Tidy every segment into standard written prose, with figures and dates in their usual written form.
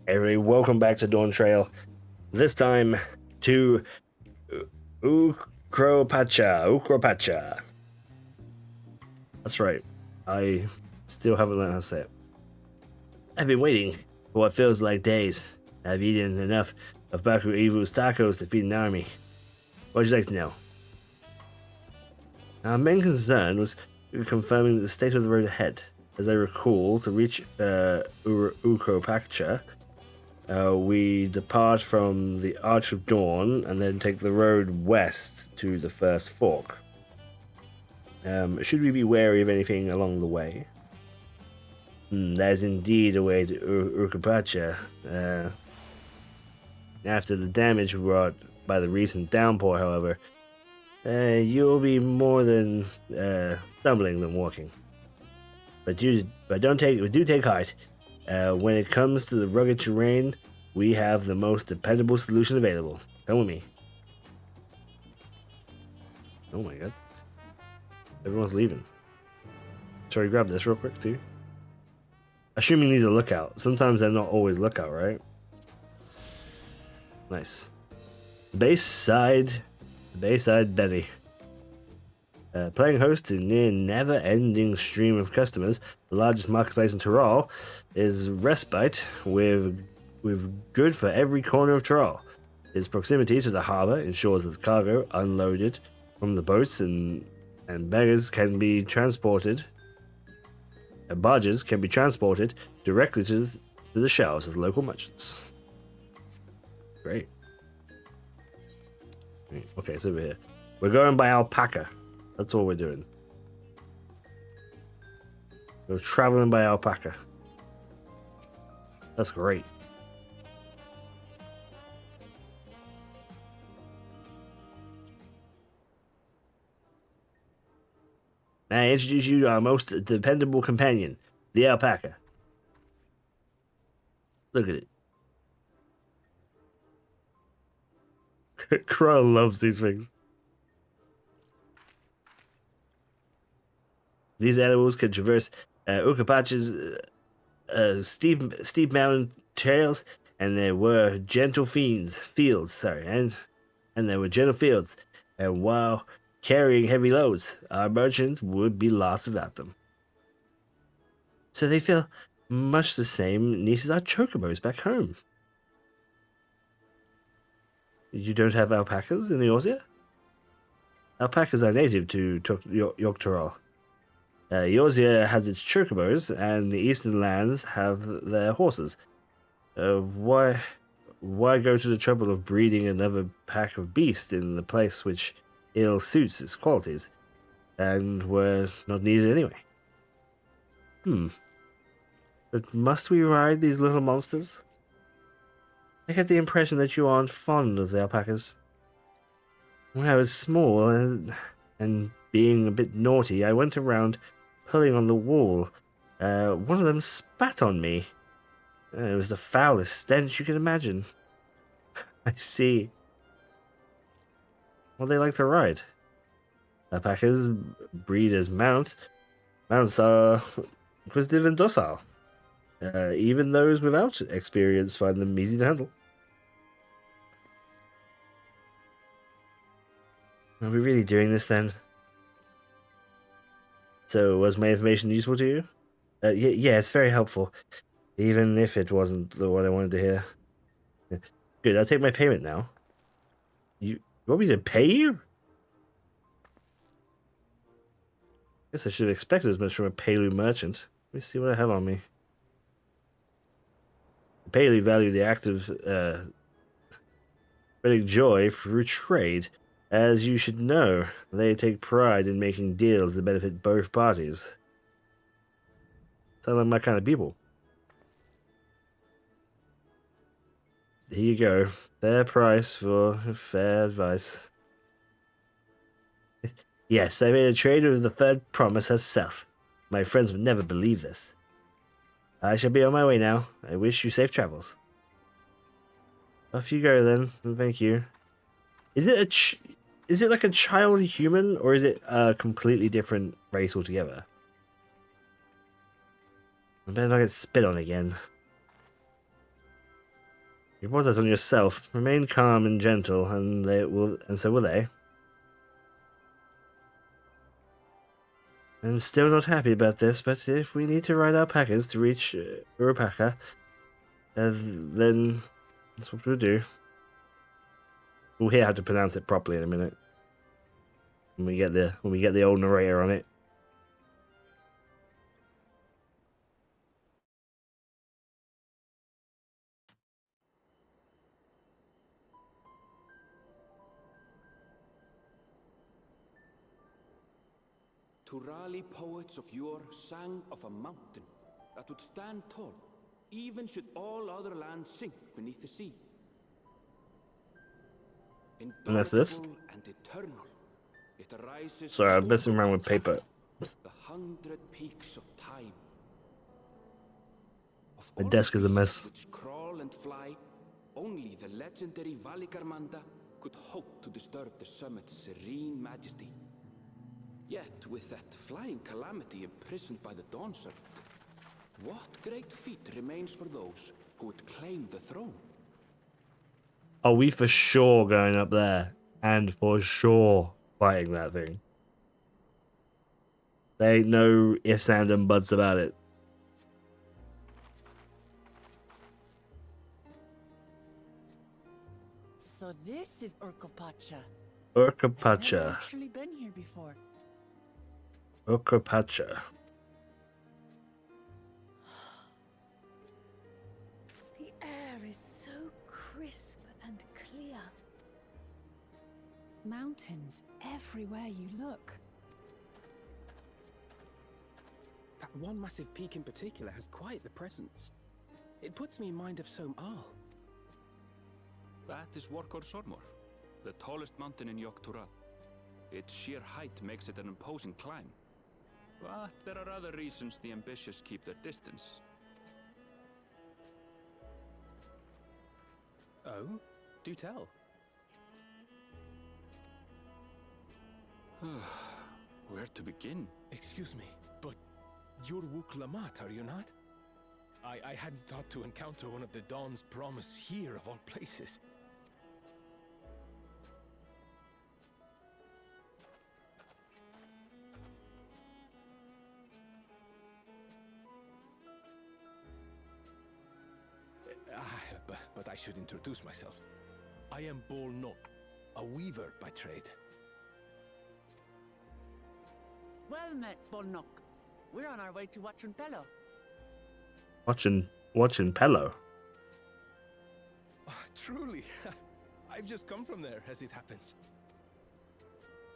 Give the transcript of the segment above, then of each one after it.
Everybody, welcome back to Dawntrail. This time to Urqopacha. That's right. I still haven't learned how to say it. I've been waiting for what feels like days. I've eaten enough of Baku Evu's tacos to feed an army. What would you like to know? Our main concern was confirming the state of the road ahead. As I recall, to reach Urqopacha, we depart from the Arch of Dawn and then take the road west to the first fork. Should we be wary of anything along the way? There's indeed a way to Urqopacha. After the damage wrought by the recent downpour, however, you'll be more than stumbling than walking. But do take heart. When it comes to the rugged terrain, we have the most dependable solution available. Come with me. Oh my god. Everyone's leaving. Shall we grab this real quick too? Assuming these are lookout. Sometimes they're not always lookout, right? Nice. Bayside Betty. Playing host to near never-ending stream of customers, the largest marketplace in Tyrol is respite with good for every corner of Tyrol. Its proximity to the harbour ensures that cargo unloaded from the boats and beggars can be transported. Barges can be transported directly to the shelves of local merchants. Great. Okay, it's over here. We're going by alpaca. That's all we're doing. We're traveling by alpaca. That's great. May I introduce you to our most dependable companion, the alpaca. Look at it. Crow loves these things. These animals can traverse Urqopacha's steep mountain trails, and there were gentle fields, and there were gentle fields, and while carrying heavy loads, our merchants would be lost without them. So they feel much the same neat as our chocobos back home. You don't have alpacas in the Eorzea? Alpacas are native to York Tyrol. Eorzea has its chocobos, and the eastern lands have their horses. Why go to the trouble of breeding another pack of beasts in the place which ill suits its qualities, and were not needed anyway? But must we ride these little monsters? I get the impression that you aren't fond of the alpacas. When I was small and being a bit naughty, I went around pulling on the wall. One of them spat on me. It was the foulest stench you can imagine. I see. Well, they like to ride. Alpacas breed as mounts. Mounts are inquisitive and docile. Even those without experience find them easy to handle. Are we really doing this then? So, was my information useful to you? Yeah, it's very helpful. Even if it wasn't what I wanted to hear. Good, I'll take my payment now. You want me to pay you? Guess I should have expected as much from a Palu merchant. Let me see what I have on me. Palu value the act of spreading joy through trade. As you should know, they take pride in making deals that benefit both parties. Sound like my kind of people. Here you go. Fair price for fair advice. Yes, I made a trade with the third promise herself. My friends would never believe this. I shall be on my way now. I wish you safe travels. Off you go then, and thank you. Is it like a child human, or is it a completely different race altogether? I better not get spit on again. You brought that on yourself. Remain calm and gentle, and so will they. I'm still not happy about this, but if we need to ride alpacas to reach Urqopacha, then that's what we'll do. We'll hear how to pronounce it properly in a minute. When we get the old narrator on it. Turali poets of yore sang of a mountain that would stand tall, even should all other lands sink beneath the sea. And that's this? Indomitable and eternal, it arises. Sorry, I'm messing around with paper. The 100 peaks of time. Of My all desk is a mess. which crawl and fly, only the legendary Valigarmanda could hope to disturb the summit's serene majesty. Yet, with that flying calamity imprisoned by the Dawn Serpent, what great feat remains for those who would claim the throne? Are we for sure going up there? And for sure fighting that thing? There ain't no ifs, ands, and buts about it. So this is Urqopacha. Urqopacha. I've actually been here before. Urqopacha. The air is so crisp and clear. Mountains everywhere you look. That one massive peak in particular has quite the presence. It puts me in mind of Som-Al. That is Urqopacha, the tallest mountain in Tural. Its sheer height makes it an imposing climb. But there are other reasons the ambitious keep their distance. Oh? Do tell. Where to begin? Excuse me, but you're Urqopacha, are you not? I hadn't thought to encounter one of the Dawn's promise here of all places. But I should introduce myself. I am Bolnok, a weaver by trade. Well met, Bolnok. We're on our way to Urqopacha. Watching Pello. Oh, truly, I've just come from there, as it happens.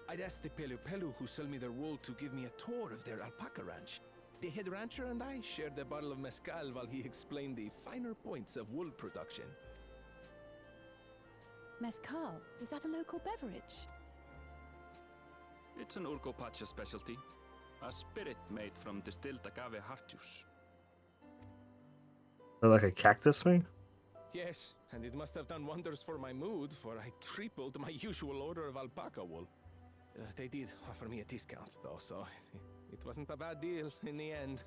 I'd asked the Pelu who sell me their wool to give me a tour of their alpaca ranch. The head rancher and I shared a bottle of mezcal while he explained the finer points of wool production. Mezcal, is that a local beverage? It's an Urqopacha specialty. A spirit made from distilled agave heart juice. Like a cactus thing? Yes, and it must have done wonders for my mood, for I tripled my usual order of alpaca wool. They did offer me a discount, though, so it wasn't a bad deal in the end.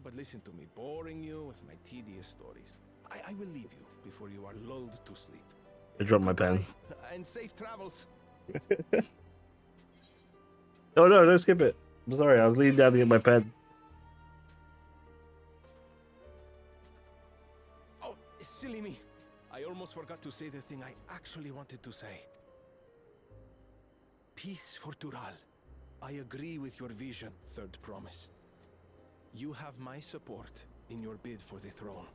But listen to me, boring you with my tedious stories. I will leave you before you are lulled to sleep. I dropped my pen. And safe travels. Oh no, don't skip it. I'm sorry, I was leaning down to get my pen. Oh, silly me. I almost forgot to say the thing I actually wanted to say. Peace for Tural. I agree with your vision, Third Promise. You have my support in your bid for the throne.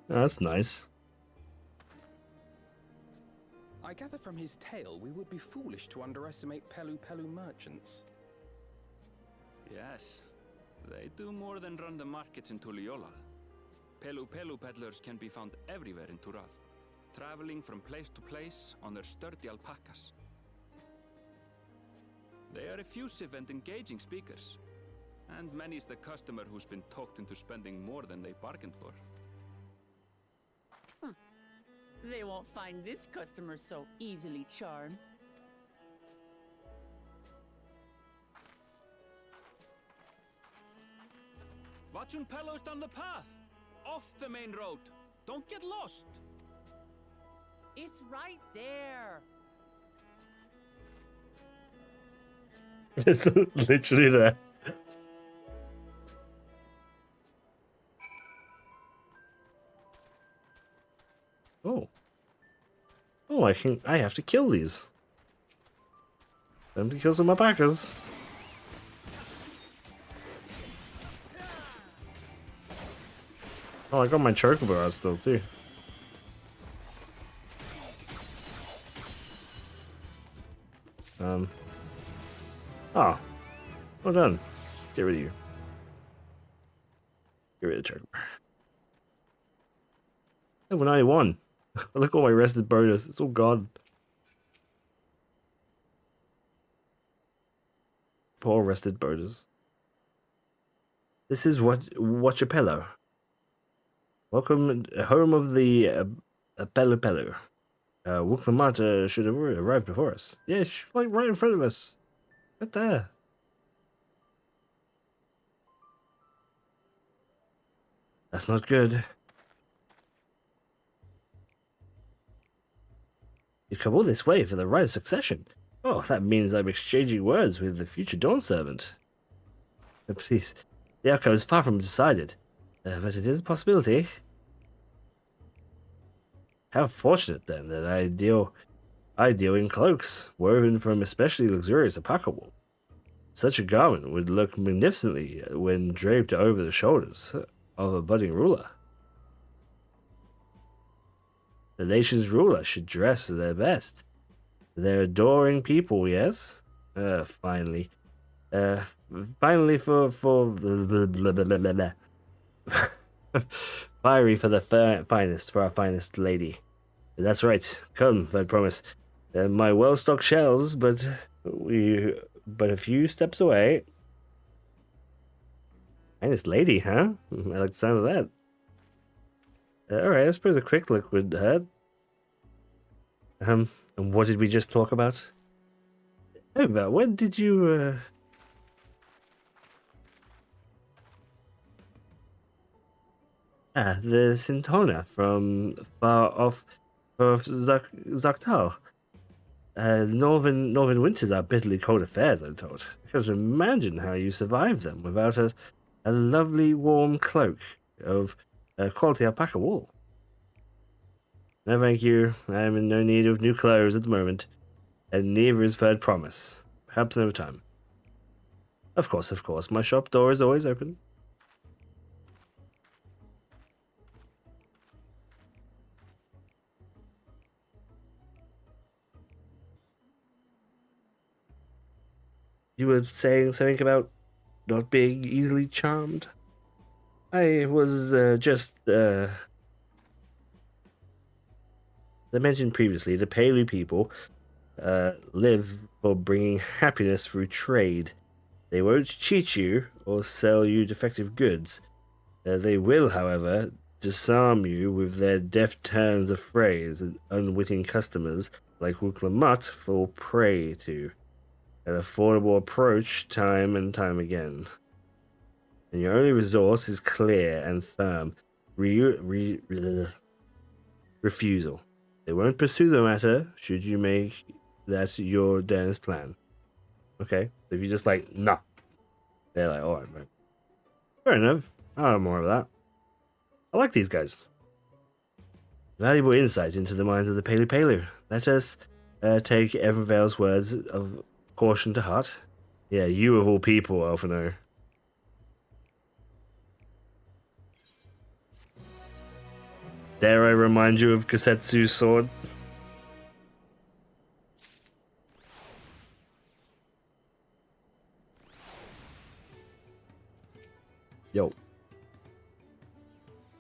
Oh, that's nice. I gather from his tale we would be foolish to underestimate Pelu merchants. Yes, they do more than run the markets in Tuliyollal. Pelu peddlers can be found everywhere in Tural, traveling from place to place on their sturdy alpacas. They are effusive and engaging speakers, and many's the customer who's been talked into spending more than they bargained for. They won't find this customer so easily charmed. Watchun Pello's down the path. Off the main road. Don't get lost. It's right there. It's literally there. Oh. Oh, I have to kill these. Them to kill some alpacas. Oh, I got my chocobo out still too. Oh. Well done. Let's get rid of you. Get rid of the chocobo. Level 91. Look at all my rested bonus. It's all gone. Poor rested bonus. This is Urqopacha. Welcome, home of the Pelu Pelu. Urqopacha should have arrived before us. Yeah, she's like right in front of us. Right there. That's not good. You've come all this way for the right of succession. Oh, that means I'm exchanging words with the future Dawn servant. Please, the outcome is far from decided, but it is a possibility. How fortunate, then, that I deal in cloaks, woven from especially luxurious alpaca wool. Such a garment would look magnificently when draped over the shoulders of a budding ruler. The nation's ruler should dress their best. They're adoring people, yes? Finally. Finally for fiery for the finest, for our finest lady. That's right. Come, I promise. My well-stocked shelves, but a few steps away. Finest lady, huh? I like the sound of that. Alright, I suppose a quick look would hurt. And what did we just talk about? Oh, when did you, the Sintona from far off of Zaktal. Northern winters are bitterly cold affairs, I'm told. I can't imagine how you survive them without a lovely warm cloak of quality alpaca wool. No, thank you. I am in no need of new clothes at the moment, and neither is third promise. Perhaps another time. Of course. My shop door is always open. You were saying something about not being easily charmed? I was just I mentioned previously, the Pelu people live for bringing happiness through trade. They won't cheat you or sell you defective goods. They will, however, disarm you with their deft turns of phrase and unwitting customers like Urqopacha fall prey to. An affordable approach time and time again. And your only resource is clear and firm refusal. They won't pursue the matter should you make that your dense plan. Okay, if you just like, nah. They're like, alright, man. Fair enough. I'll have more of that. I like these guys. Valuable insight into the minds of the Pelu Pelu. Let us take Evervale's words of caution to heart. Yeah, you of all people, Alphino. Dare I remind you of Kasetsu's sword? Yo.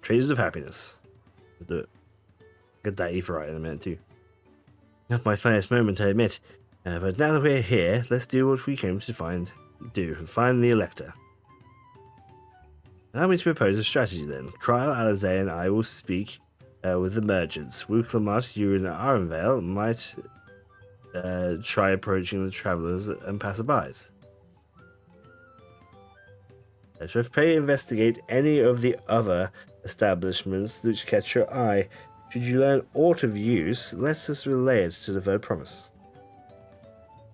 Traders of happiness. Let's do it. Get that Aetheryte in a minute too. Not my finest moment, I admit. But now that we're here, let's do what we came to find the Elector. Allow me to propose a strategy then. Trial, Alizé, and I will speak with the merchants. Urqopacha, you and Arenvale might try approaching the travelers and passerbys. Strife, pray investigate any of the other establishments which catch your eye. Should you learn aught of use, let us relay it to the Third Promise.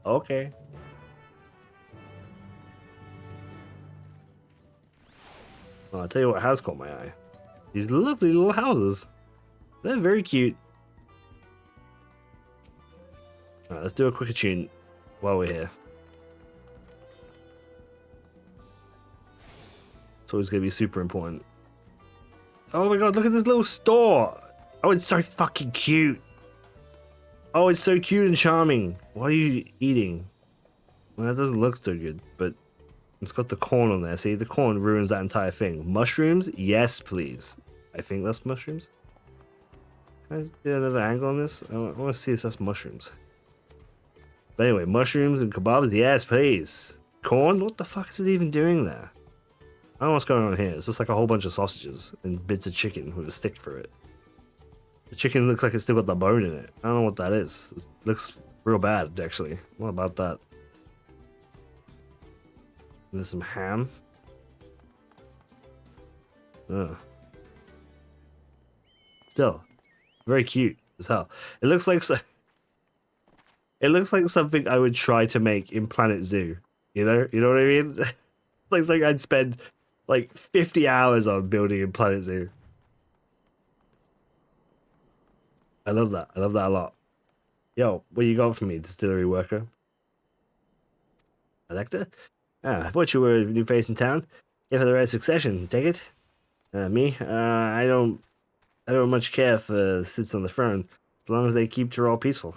Okay. Well, I'll tell you what has caught my eye. These lovely little houses. They're very cute. Alright, let's do a quick attune while we're here. It's always going to be super important. Oh my god, look at this little store! Oh, it's so fucking cute! Oh, it's so cute and charming! What are you eating? Well, that doesn't look so good, but it's got the corn on there. See, the corn ruins that entire thing. Mushrooms? Yes, please. I think that's mushrooms. Can I get another angle on this? I want to see if that's mushrooms. But anyway, mushrooms and kebabs? Yes, please. Corn? What the fuck is it even doing there? I don't know what's going on here. It's just like a whole bunch of sausages and bits of chicken with a stick through it. The chicken looks like it's still got the bone in it. I don't know what that is. It looks real bad, actually. What about that? There's some ham. Ugh. Still, very cute as hell. It looks like it looks like something I would try to make in Planet Zoo. You know what I mean? Looks like I'd spend like 50 hours on building in Planet Zoo. I love that. I love that a lot. Yo, what you got for me, distillery worker? Elector? Ah, I thought you were a new face in town. Here for the right succession, take it? Me? I don't much care for sits on the throne, as long as they keep Tyrol peaceful.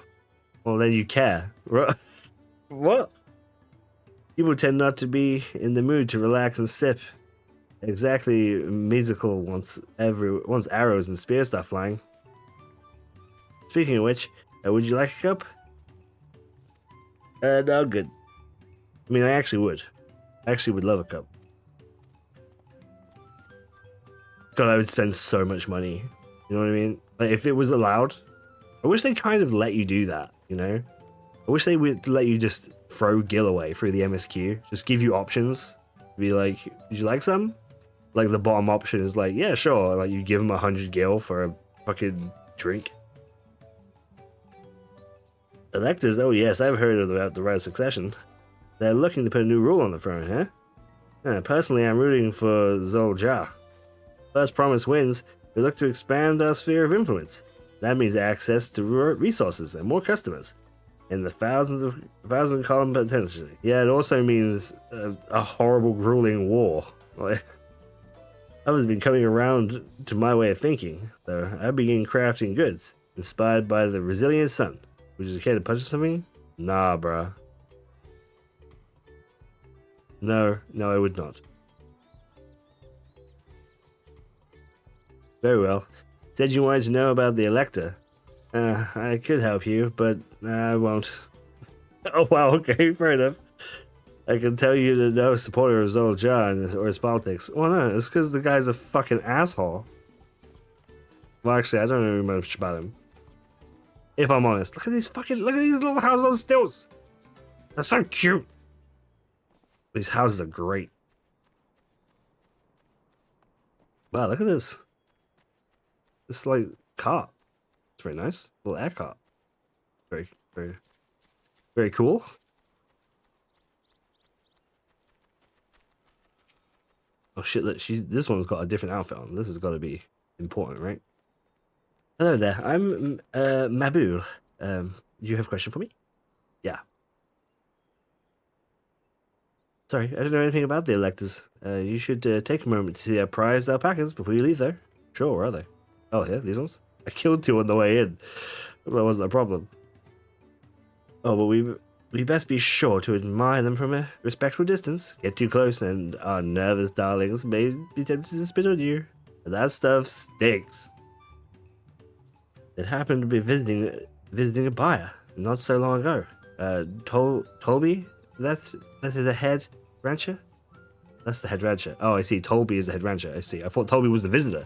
Well, then you care. What? People tend not to be in the mood to relax and sip. Exactly musical once arrows and spears start flying. Speaking of which, would you like a cup? No, good. I mean, I actually would. I actually would love a cup. God, I would spend so much money. You know what I mean? Like, if it was allowed. I wish they kind of let you do that, you know? I wish they would let you just throw Gil away through the MSQ. Just give you options. Be like, would you like some? Like, the bottom option is like, yeah, sure. Like, you give them 100 Gil for a fucking drink. Electors? Oh, yes, I've heard about the right of succession. They're looking to put a new rule on the throne, huh? Personally, I'm rooting for Zolja. First Promise wins. We look to expand our sphere of influence. That means access to resources and more customers. And the thousand column potential. Yeah, it also means a horrible, grueling war. Like, others been coming around to my way of thinking, though. I begin crafting goods, inspired by the resilient sun. Would you care to purchase something? Nah, bruh. No, I would not. Very well. Said you wanted to know about the Elector. I could help you, but I won't. Oh wow, okay, fair enough. I can tell you to no supporter of Zol John or his politics. Well, no, it's because the guy's a fucking asshole. Well, actually, I don't know much about him. If I'm honest, look at these little houses on stilts. They're so cute. These houses are great. Wow, look at this. This like cart. It's very nice. Little air cart. Very, very, very cool. Oh shit! Look, this one's got a different outfit on. This has got to be important, right? Hello there. I'm Mabul. You have a question for me? Yeah. Sorry, I don't know anything about the electors. You should take a moment to see our prized alpacas before you leave, though. Sure, where are they? Oh, yeah, these ones? I killed 2 on the way in. That wasn't a problem. Oh, but we best be sure to admire them from a respectful distance. Get too close and our nervous darlings may be tempted to spit on you. But that stuff stinks. It happened to be visiting a buyer not so long ago. Tolby? That's the head rancher? That's the head rancher. Oh, I see. Tolby is the head rancher. I see. I thought Tolby was the visitor.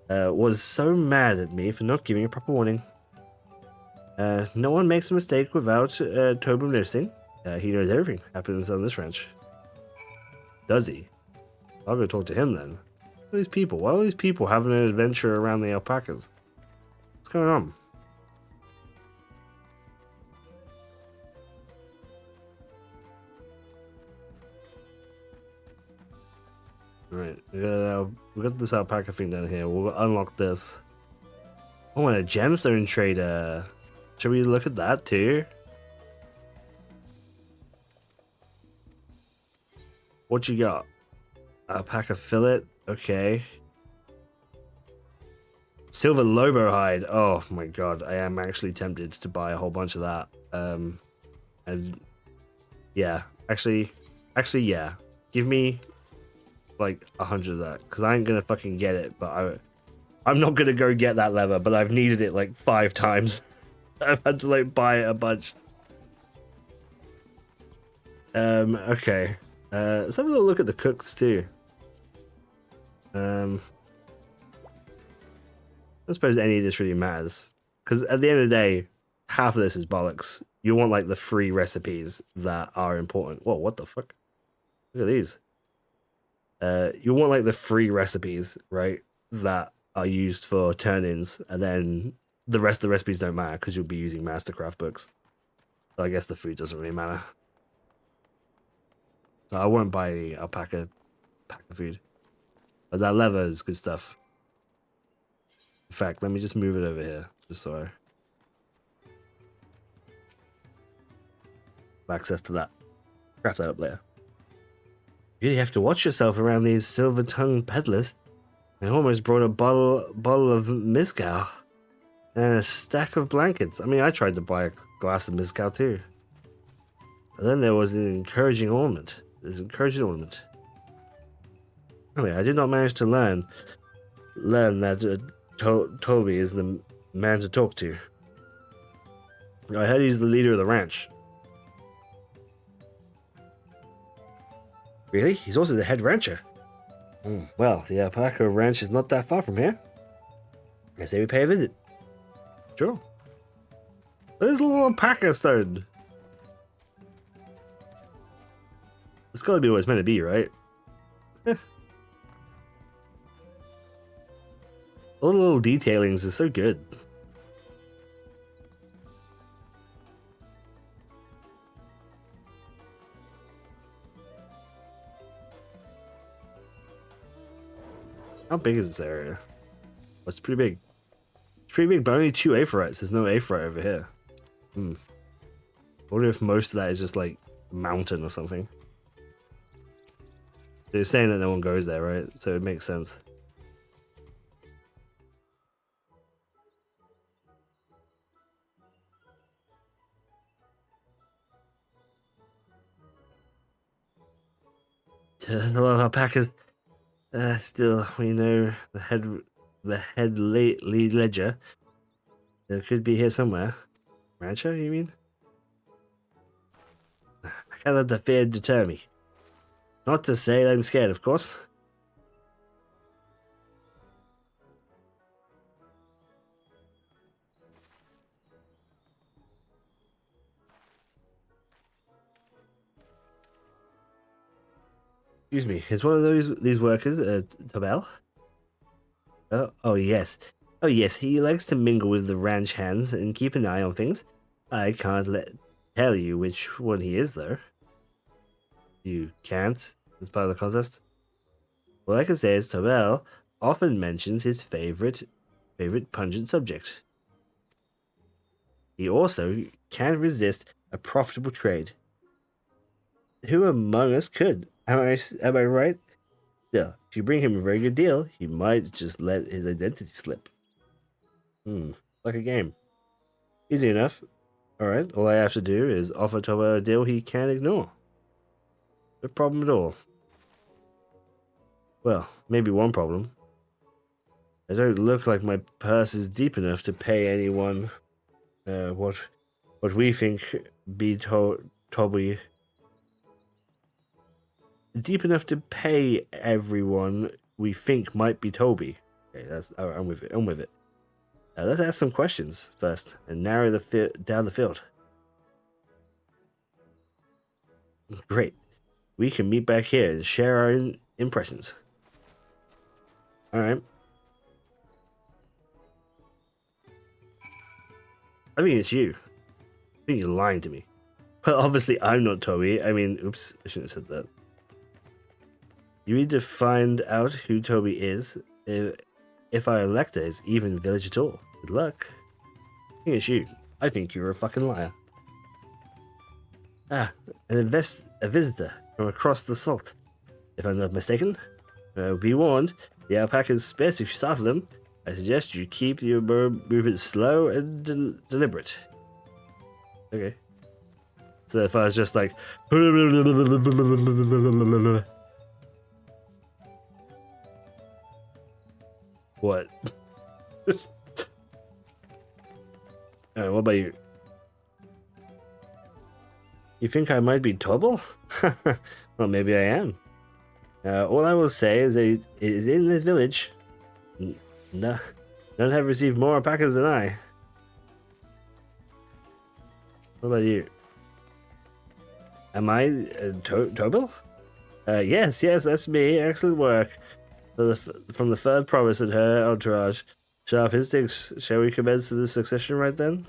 Was so mad at me for not giving a proper warning. No one makes a mistake without Tobin noticing. He knows everything happens on this ranch. Does he? I'll go talk to him then. What are these people? Why are these people having an adventure around the alpacas? What's going on? Alright, we got this alpaca thing down here. We'll unlock this. Oh, and a gemstone trader. Should we look at that too? What you got? Alpaca fillet. Okay. Silver Lobo hide. Oh my god, I am actually tempted to buy a whole bunch of that. And yeah, actually, yeah. Give me like 100 of that, because I ain't gonna fucking get it. But I'm not gonna go get that leather. But I've needed it like 5 times. I've had to like buy it a bunch. Okay. Let's have a little look at the cooks too. I suppose any of this really matters, because at the end of the day, half of this is bollocks. You want like the free recipes that are important. Whoa, what the fuck? Look at these. You want like the free recipes, right? That are used for turn-ins, and then the rest of the recipes don't matter because you'll be using Mastercraft books. So I guess the food doesn't really matter. So I won't buy any alpaca pack of food. But that leather is good stuff. In fact, let me just move it over here, just so I have access to that. Craft that up later. You really have to watch yourself around these silver-tongued peddlers. I almost brought a bottle of mezcal and a stack of blankets. I mean, I tried to buy a glass of mezcal too. But then there was an encouraging ornament. Anyway, I did not manage to learn that Toby is the man to talk to. I heard he's the leader of the ranch. Really? He's also the head rancher. Well, the alpaca ranch is not that far from here. I say we pay a visit. Sure. There's a little alpaca stone. It's gotta be what it's meant to be, right? All the little detailings are so good. How big is this area? Oh, it's pretty big. It's pretty big, but only 2 aphorites. There's no aphorite over here. I wonder if most of that is just like mountain or something. They're saying that no one goes there, right? So it makes sense. A lot of alpacas. Still, we know the head lead ledger. It could be here somewhere. Rancher, you mean? I can't let the fear deter me. Not to say I'm scared, of course. Excuse me, is one of these workers Tabel? Oh yes. Oh yes, he likes to mingle with the ranch hands and keep an eye on things. I can't tell you which one he is though. You can't? As part of the contest? All I can say is Tabel often mentions his favorite pungent subject. He also can't resist a profitable trade. Who among us could? Am I right? Yeah, if you bring him a very good deal, he might just let his identity slip. Like a game. Easy enough. Alright, all I have to do is offer Toba a deal he can't ignore. No problem at all. Well, maybe one problem. I don't look like my purse is deep enough to pay anyone what we think be Toby. Deep enough to pay everyone we think might be Toby. Okay, I'm with it. Let's ask some questions first and narrow down the field. Great. We can meet back here and share our impressions. Alright. I think it's you. I think you're lying to me. Well, obviously I'm not Toby. I mean, oops, I shouldn't have said that. You need to find out who Toby is, if our elector is even village at all. Good luck. I think it's you. I think you're a fucking liar. Ah, a visitor from across the salt. If I'm not mistaken. Be warned, the alpacas spit if you startle them. I suggest you keep your movement slow and deliberate. Okay. So if I was just like... What? What about you? You think I might be Tobble? Well, maybe I am. All I will say is that it is in this village. No, none have received more alpacas than I. What about you? Am I Tobble? Yes, that's me. Excellent work. From the third promise and her entourage. Sharp instincts. Shall we commence the succession right then?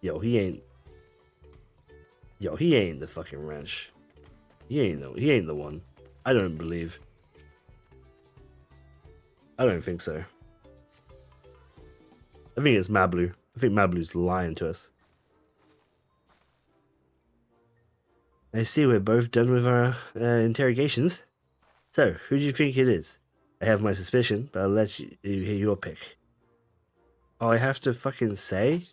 Yo, he ain't the fucking ranch. He ain't the one. I don't believe. I don't think so. I think it's Mablu. I think Mablu's lying to us. I see we're both done with our interrogations. So, who do you think it is? I have my suspicion, but I'll let you hear your pick. Oh, I have to fucking say?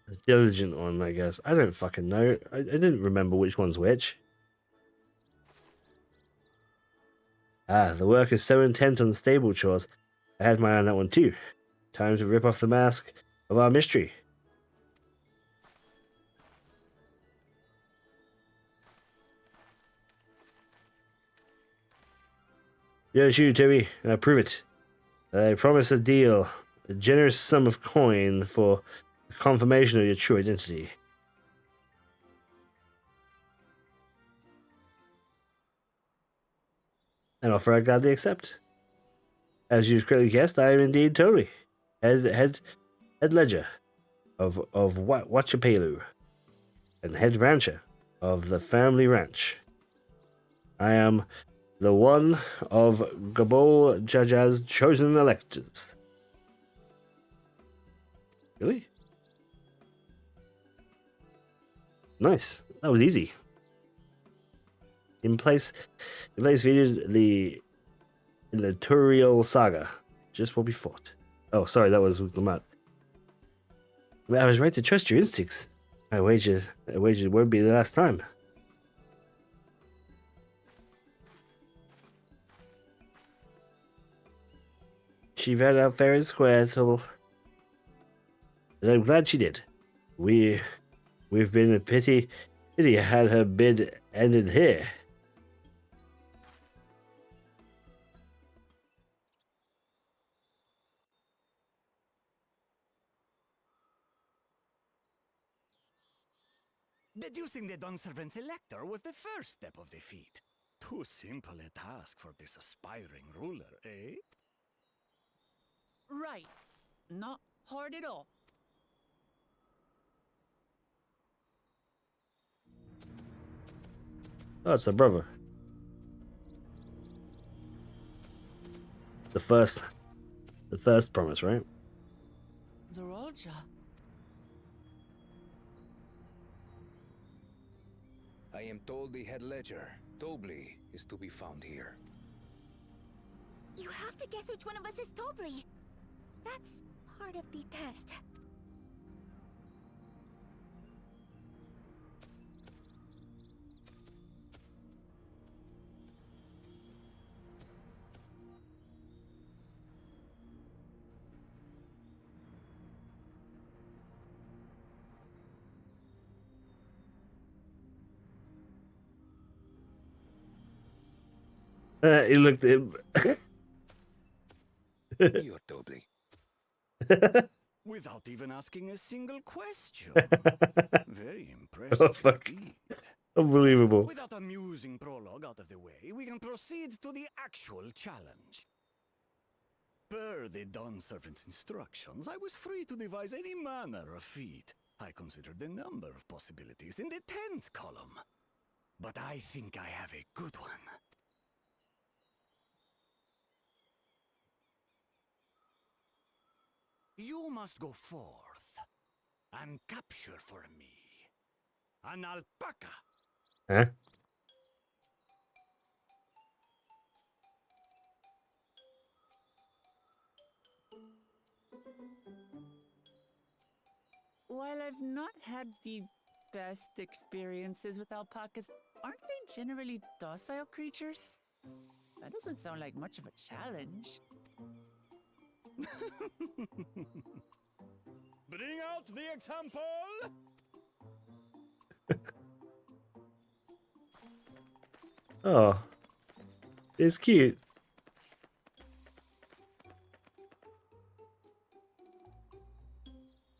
A diligent one, I guess. I don't fucking know. I didn't remember which one's which. Ah, the work is so intent on the stable chores. I had my eye on that one too. Time to rip off the mask of our mystery. Yes, you, Toby. Prove it. I promise a deal. A generous sum of coin for the confirmation of your true identity. An offer I gladly accept. As you've correctly guessed, I am indeed Toby, head ledger of Urqopacha, and head rancher of the family ranch. I am the one of Gabol Jaja's chosen electors. Really? Nice. That was easy. In place featured the Dawntrail saga. Just what we thought. Oh, sorry, that was Lamont. I was right to trust your instincts. I wager it won't be the last time. She ran out fair and square, Tubble. And I'm glad she did. We've been a pity had her bid ended here. Deducing the Dawnservant's elector was the first step of the feat. Too simple a task for this aspiring ruler, eh? Right. Not hard at all. Oh, it's her brother. The first promise, right? Zorolja. I am told the head ledger, Tobli, is to be found here. You have to guess which one of us is Tobli. That's part of the test. He looked at him. You're Tobli. Without even asking a single question. Very Oh, impressive fuck. indeed. Unbelievable. With that amusing prologue out of the way, we can proceed to the actual challenge. Per the Dawn Servant's instructions, I was free to devise any manner of feat. I considered the number of possibilities in the 10th column. But I think I have a good one. You must go forth and capture for me an alpaca. Huh? While I've not had the best experiences with alpacas, aren't they generally docile creatures? That doesn't sound like much of a challenge. Bring out the example! Oh, it's cute.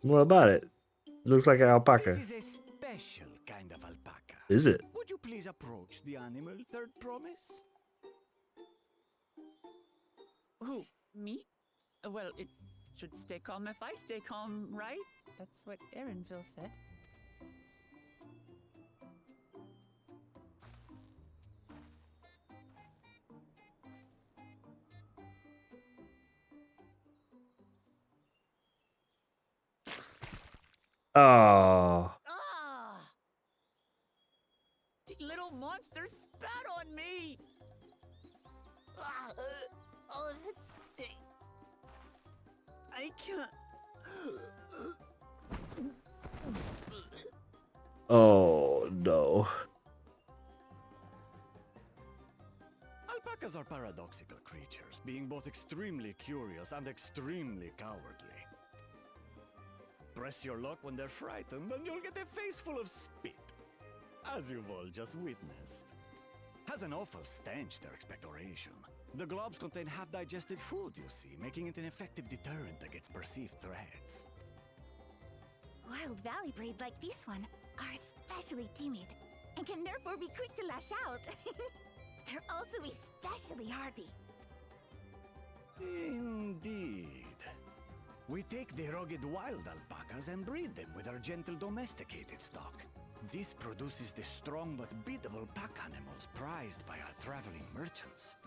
What about it? Looks like an alpaca. This is a special kind of alpaca. Is it? Would you please approach the animal, Third Promise? Who? Me? Well, it should stay calm if I stay calm, right? That's what Erinville said. Oh. Ah! The little monster spat on me! Ah, oh, that stinks. I can't. Oh no. Alpacas are paradoxical creatures, being both extremely curious and extremely cowardly. Press your luck when they're frightened, and you'll get a face full of spit, as you've all just witnessed. Has an awful stench, their expectoration. The globs contain half-digested food, you see, making it an effective deterrent against perceived threats. Wild valley breed like this one are especially timid and can therefore be quick to lash out. They're also especially hardy. Indeed. We take the rugged wild alpacas and breed them with our gentle domesticated stock. This produces the strong but biddable pack animals prized by our traveling merchants.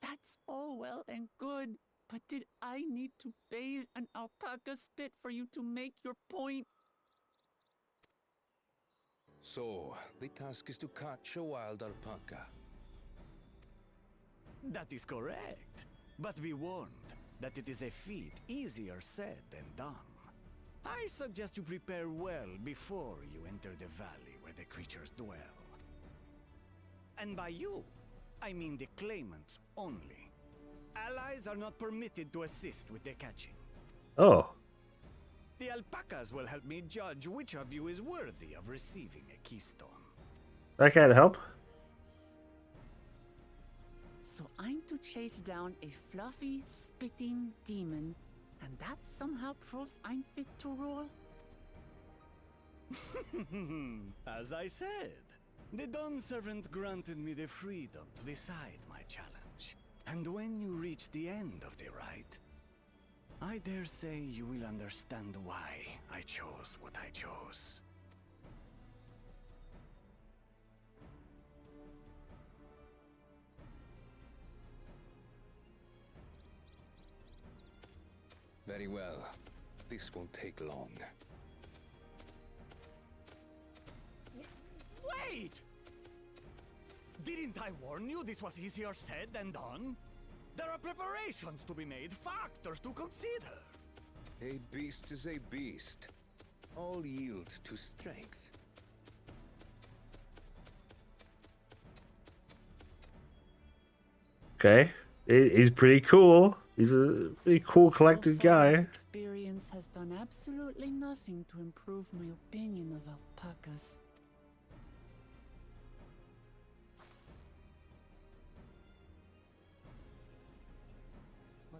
That's all well and good, but did I need to bathe an alpaca spit for you to make your point? So, the task is to catch a wild alpaca. That is correct. But be warned that it is a feat easier said than done. I suggest you prepare well before you enter the valley where the creatures dwell. And by you, I mean the claimants only. Allies are not permitted to assist with the catching. Oh. The alpacas will help me judge which of you is worthy of receiving a keystone. That can't help. So I'm to chase down a fluffy, spitting demon, and that somehow proves I'm fit to rule? As I said, the Dawn Servant granted me the freedom to decide my challenge. And when you reach the end of the rite, I dare say you will understand why I chose what I chose. Very well. This won't take long. Wait! Didn't I warn you this was easier said than done? There are preparations to be made, factors to consider. A beast is a beast. All yield to strength. Okay. He's pretty cool. He's a pretty cool, collected So far, guy. this experience has done absolutely nothing to improve my opinion of alpacas.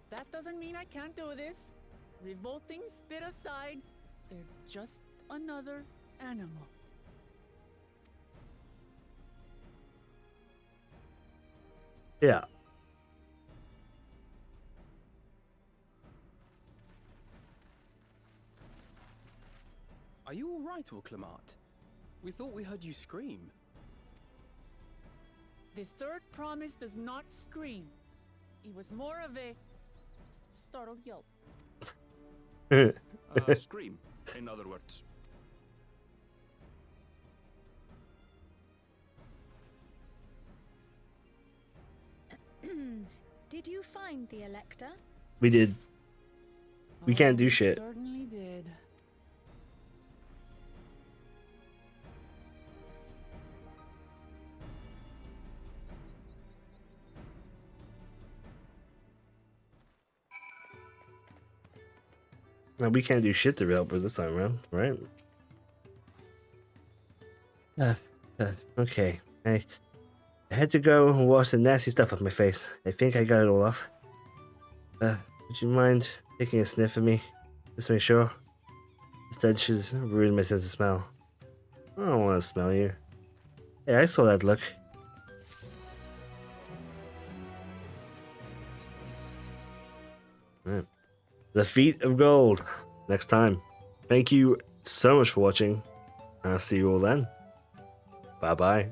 that doesn't mean I can't do this. Revolting spit aside, they're just another animal. Yeah. Are you all right, Urqopacha? We thought we heard you scream. The third promise does not scream. It was more of a startled yelp. Scream, in other words. Did you find the Elector? We did. We can't do We shit. Certainly did. No, we can't do shit to help her this time around, right? Okay. I had to go and wash the nasty stuff off my face. I think I got it all off. Would you mind taking a sniff of me? Just to make sure. Instead, she's ruined my sense of smell. I don't want to smell you. Hey, I saw that look. Alright. The Feet of Gold. Next time. Thank you so much for watching. I'll see you all then. Bye bye.